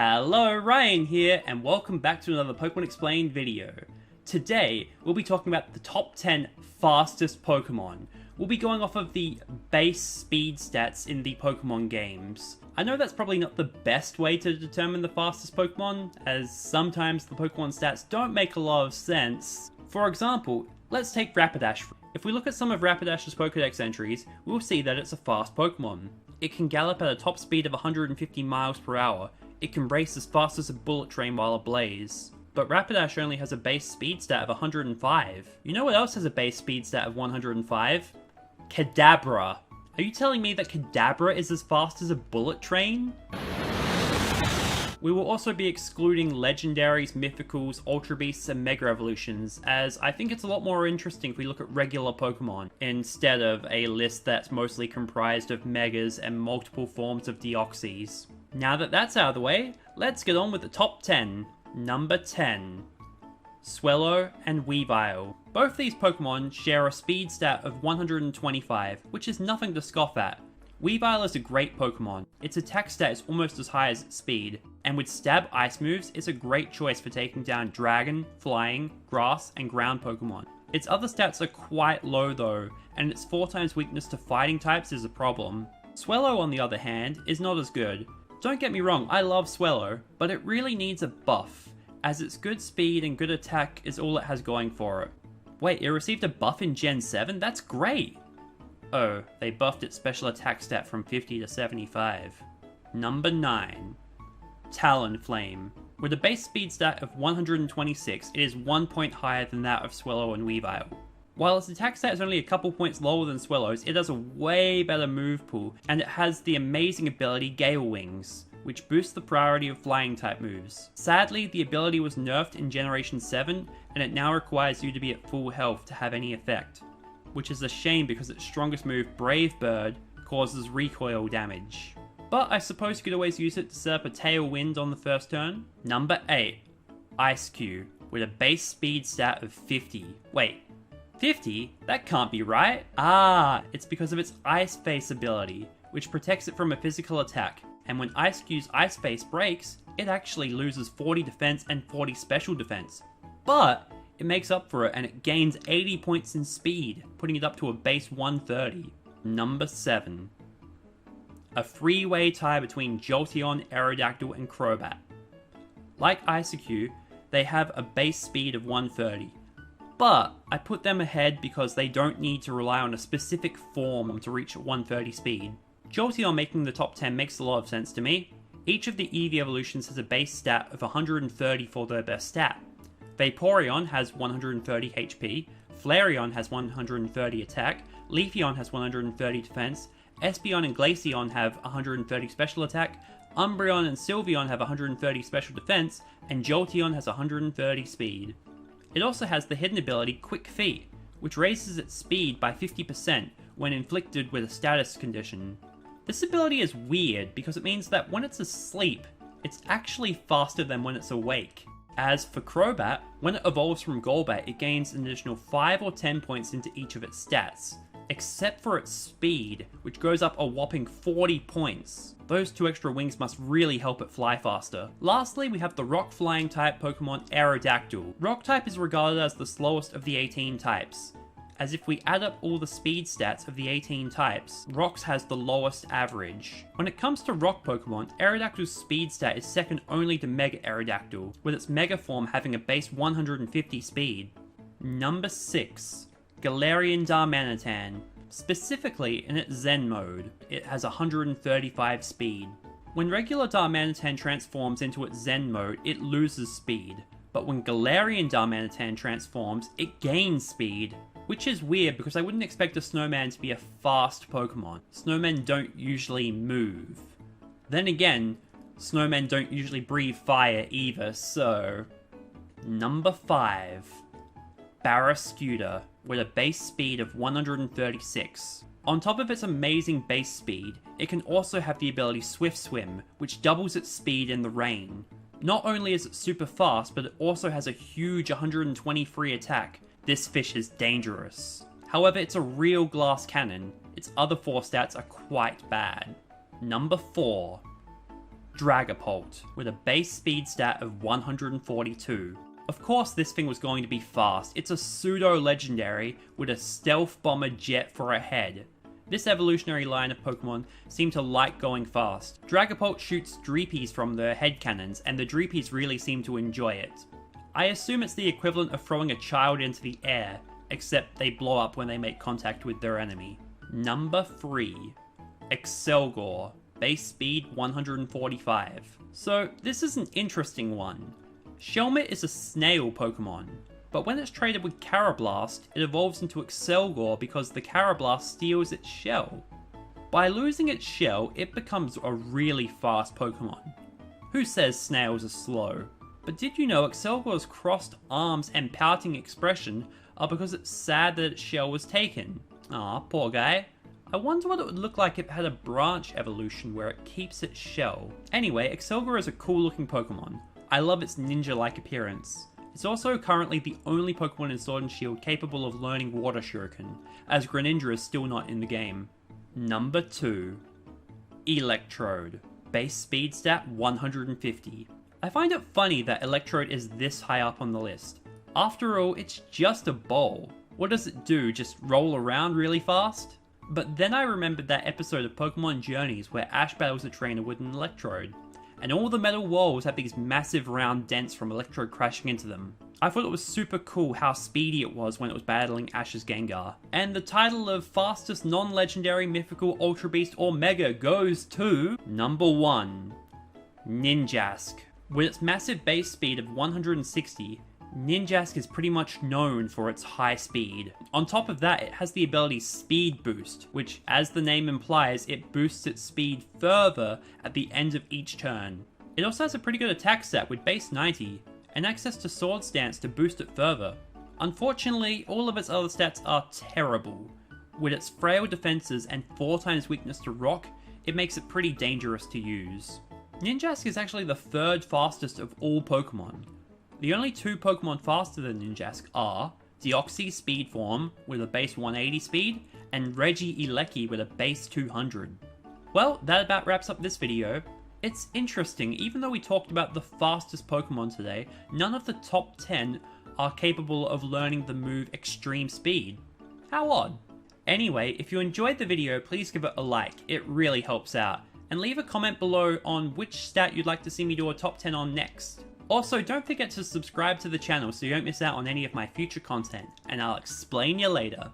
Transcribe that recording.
Hello, Ryan here, and welcome back to another Pokemon Explained video. Today, we'll be talking about the top 10 fastest Pokemon. We'll be going off of the base speed stats in the Pokemon games. I know that's probably not the best way to determine the fastest Pokemon, as sometimes the Pokemon stats don't make a lot of sense. For example, let's take Rapidash. If we look at some of Rapidash's Pokedex entries, we'll see that it's a fast Pokemon. It can gallop at a top speed of 150 miles per hour. It can race as fast as a bullet train while ablaze. But Rapidash only has a base speed stat of 105. You know what else has a base speed stat of 105? Kadabra. Are you telling me that Kadabra is as fast as a bullet train? We will also be excluding legendaries, mythicals, ultra beasts, and mega evolutions, as I think it's a lot more interesting if we look at regular Pokemon, instead of a list that's mostly comprised of megas and multiple forms of Deoxys. Now that that's out of the way, let's get on with the top 10. Number 10. Swellow and Weavile. Both these Pokemon share a speed stat of 125, which is nothing to scoff at. Weavile is a great Pokemon. Its attack stat is almost as high as its speed, and with stab ice moves, it's a great choice for taking down dragon, flying, grass, and ground Pokemon. Its other stats are quite low though, and its 4 times weakness to fighting types is a problem. Swellow, on the other hand, is not as good. Don't get me wrong, I love Swellow, but it really needs a buff, as its good speed and good attack is all it has going for it. Wait, it received a buff in Gen 7? That's great! Oh, they buffed its special attack stat from 50 to 75. Number 9. Talonflame. With a base speed stat of 126, it is 1 point higher than that of Swellow and Weavile. While its attack stat is only a couple points lower than Swellow's, it has a way better move pool, and it has the amazing ability Gale Wings, which boosts the priority of flying type moves. Sadly, the ability was nerfed in Generation 7, and it now requires you to be at full health to have any effect, which is a shame because its strongest move, Brave Bird, causes recoil damage. But I suppose you could always use it to set up a Tailwind on the first turn. Number 8. Eiscue, with a base speed stat of 50. Wait, 50? That can't be right. Ah, it's because of its Ice Face ability, which protects it from a physical attack. And when Eiscue's Ice Face breaks, it actually loses 40 defense and 40 special defense. But it makes up for it and it gains 80 points in speed, putting it up to a base 130. Number 7. A three-way tie between Jolteon, Aerodactyl, and Crobat. Like Eiscue, they have a base speed of 130. But I put them ahead because they don't need to rely on a specific form to reach 130 speed. Jolteon making the top 10 makes a lot of sense to me. Each of the Eevee evolutions has a base stat of 130 for their best stat. Vaporeon has 130 HP, Flareon has 130 attack, Leafeon has 130 defense, Espeon and Glaceon have 130 special attack, Umbreon and Sylveon have 130 special defense, and Jolteon has 130 speed. It also has the hidden ability Quick Feet, which raises its speed by 50% when inflicted with a status condition. This ability is weird because it means that when it's asleep, it's actually faster than when it's awake. As for Crobat, when it evolves from Golbat, it gains an additional 5 or 10 points into each of its stats, except for its speed, which goes up a whopping 40 points. Those 2 extra wings must really help it fly faster. Lastly, we have the rock flying type Pokemon Aerodactyl. Rock type is regarded as the slowest of the 18 types, as if we add up all the speed stats of the 18 types, Rocks has the lowest average. When it comes to Rock Pokemon, Aerodactyl's speed stat is second only to Mega Aerodactyl, with its Mega form having a base 150 speed. Number 6. Galarian Darmanitan. Specifically in its Zen mode, it has 135 speed. When regular Darmanitan transforms into its Zen mode, it loses speed, but when Galarian Darmanitan transforms, it gains speed. Which is weird because I wouldn't expect a snowman to be a fast Pokemon. Snowmen don't usually move. Then again, snowmen don't usually breathe fire either, so... Number 5. Barraskewda, with a base speed of 136. On top of its amazing base speed, it can also have the ability Swift Swim, which doubles its speed in the rain. Not only is it super fast, but it also has a huge 123 attack. This fish is dangerous. However, it's a real glass cannon. Its other 4 stats are quite bad. Number 4. Dragapult, with a base speed stat of 142. Of course this thing was going to be fast. It's a pseudo-legendary with a stealth bomber jet for a head. This evolutionary line of Pokemon seem to like going fast. Dragapult shoots Dreepies from the head cannons, and the Dreepies really seem to enjoy it. I assume it's the equivalent of throwing a child into the air, except they blow up when they make contact with their enemy. Number 3. Excelgor, base speed 145. So this is an interesting one. Shelmet is a snail Pokemon, but when it's traded with Carablast, it evolves into Excelgor because the Carablast steals its shell. By losing its shell, it becomes a really fast Pokemon. Who says snails are slow? But did you know Excelgor's crossed arms and pouting expression are because it's sad that its shell was taken? Aw, poor guy. I wonder what it would look like if it had a branch evolution where it keeps its shell. Anyway, Excelgor is a cool looking Pokemon. I love its ninja-like appearance. It's also currently the only Pokemon in Sword and Shield capable of learning Water Shuriken, as Greninja is still not in the game. Number 2. Electrode, base speed stat 150. I find it funny that Electrode is this high up on the list. After all, it's just a bowl. What does it do, just roll around really fast? But then I remembered that episode of Pokemon Journeys where Ash battles a trainer with an Electrode, and all the metal walls have these massive round dents from Electrode crashing into them. I thought it was super cool how speedy it was when it was battling Ash's Gengar. And the title of fastest non-legendary, mythical, ultra beast or mega goes to number 1. Ninjask. With its massive base speed of 160, Ninjask is pretty much known for its high speed. On top of that, it has the ability Speed Boost, which, as the name implies, it boosts its speed further at the end of each turn. It also has a pretty good attack stat with base 90, and access to Swords Dance to boost it further. Unfortunately, all of its other stats are terrible. With its frail defenses and 4 times weakness to rock, it makes it pretty dangerous to use. Ninjask is actually the 3rd fastest of all Pokemon. The only 2 Pokemon faster than Ninjask are Deoxys Speed Form with a base 180 speed, and Regieleki with a base 200. Well, that about wraps up this video. It's interesting, even though we talked about the fastest Pokemon today, none of the top 10 are capable of learning the move Extreme Speed. How odd. Anyway, if you enjoyed the video, please give it a like, it really helps out. And leave a comment below on which stat you'd like to see me do a top 10 on next. Also, don't forget to subscribe to the channel so you don't miss out on any of my future content, and I'll explain you later.